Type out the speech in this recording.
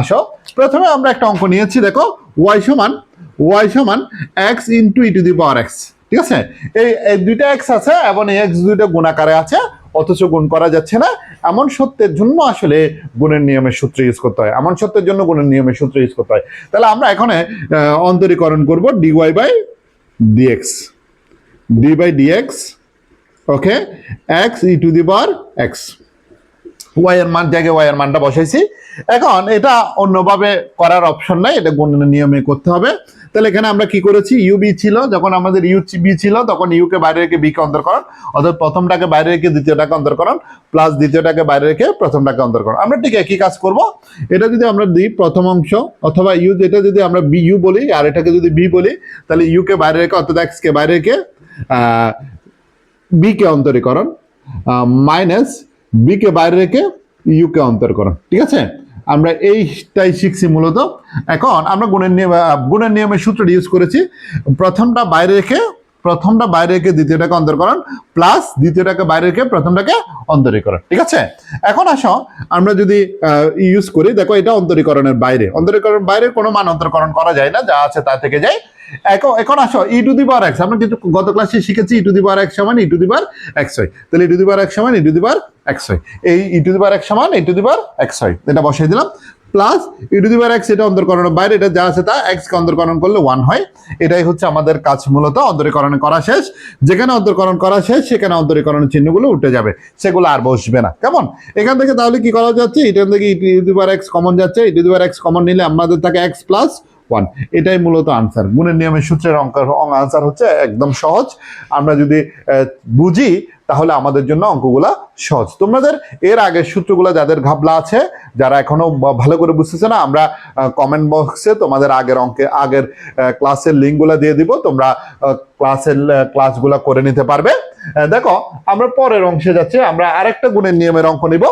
আসো প্রথমে আমরা একটা অঙ্ক নিয়েছি, দেখো y সমান x into E to the power x। ঠিক আছে, এই দুইটা x আছে এবং এই x দুইটা গুণাকারে আছে, অথচ গুণ করা যাচ্ছে না। এমন সত্যের জন্য আসলে গুণের নিয়মের সূত্র ইউজ করতে হয়, এমন সত্যের জন্য গুণের নিয়মের সূত্র ইউজ করতে হয়। তাহলে আমরা এখানে অন্তরীকরণ করব dy by dx, okay, x e to the power x। y এর মান জায়গায় y এর মানটা বসাইছি। এখন এটা অন্যভাবে করার অপশন নাই, এটা গুণের নিয়মে করতে হবে। তাহলে এখানে আমরা কি করেছি, ইউ বি ছিল, যখন আমাদের ইউ বি ছিল তখন ইউ কে বাইরে রেখে বি কে অন্তরকরণ, অর্থাৎ প্রথমটাকে বাইরে রেখে দ্বিতীয়টাকে অন্তরকরণ, প্লাস দ্বিতীয়টাকে বাইরে রেখে প্রথমটাকে অন্তরকরণ। আমরা ঠিক একই কাজ করব। এটা যদি আমরা দিই প্রথম অংশ, অথবা ইউ, এটা যদি আমরা বি ইউ বলি আর এটাকে যদি বি বলি, তাহলে ইউ কে বাইরে রেখে অর্থাৎ এক্স কে বাইরে রেখে বি কে অন্তরীকরণ, মাইনাস বি কে বাইরে রেখে ইউ কে অন্তরকরণ। ঠিক আছে, আমরা এইটাই শিখছি মূলত। এখন আমরা গুণের নিয়মের সূত্রটি ইউজ করেছি, প্রথমটা বাইরে রেখে দ্বিতীয়টাকে অন্তরকরণ, প্লাস দ্বিতীয়টাকে বাইরে রেখে প্রথমটাকে অন্তরীকরণ। ঠিক আছে, এখন আসো আমরা যদি ইউজ করি, দেখো এটা অন্তরীকরণের বাইরে কোনো মান অন্তরকরণ করা যায় না, যা আছে তা থেকে যায়। এখন আসো ই টু দি পাওয়ার এক্স, আমরা কিন্তু গত ক্লাসে শিখেছি ই টু দি পাওয়ার এক্স সমান ই টু দি পাওয়ার এক্স হয়। তাহলে ই টু দি পাওয়ার এক্স সমান ই টু দি পাওয়ার এক্স হয়, এই ই টু দি পাওয়ার এক্স সমান ই টু দি পাওয়ার এক্স হয়, এটা বসাই দিলাম। Plus E to the power x, এটা অন্তরকরণের বাইরে, এটা যা আছে তা এক্স কে অন্তরকরণ করলে 1 হয়। এটাই হচ্ছে আমাদের কাজ মূলত। অন্তরীকরণ করা শেষ, যেখানে অন্তরকরণ করা শেষ সেখানে অন্তরীকরণের চিহ্নগুলো উঠে যাবে, সেগুলো আর বসবে না। কেমন, এখান থেকে তাহলে কি করা যাচ্ছে, এখান থেকে e to the power x common যাচ্ছে, e to the power x common নিলে আমাদের থাকে এক্স প্লাস 1। এটাই মূলত আনসার। গুণের নিয়মের সূত্রের আনসার হচ্ছে একদম সহজ। আমরা যদি বুঝি তাহলে আমাদের জন্য অঙ্কগুলা সহজ। তোমাদের এর আগের সূত্রগুলো যাদের ঘাবলা আছে, যারা এখনো ভালো করে বুঝতেছে না, আমরা কমেন্ট বক্সে তোমাদের আগের ক্লাসের লিঙ্কগুলো দিয়ে দিব, তোমরা ক্লাসগুলো করে নিতে পারবে। দেখো আমরা পরের অংশে যাচ্ছি, আমরা আরেকটা গুণের নিয়মের অঙ্ক নিব।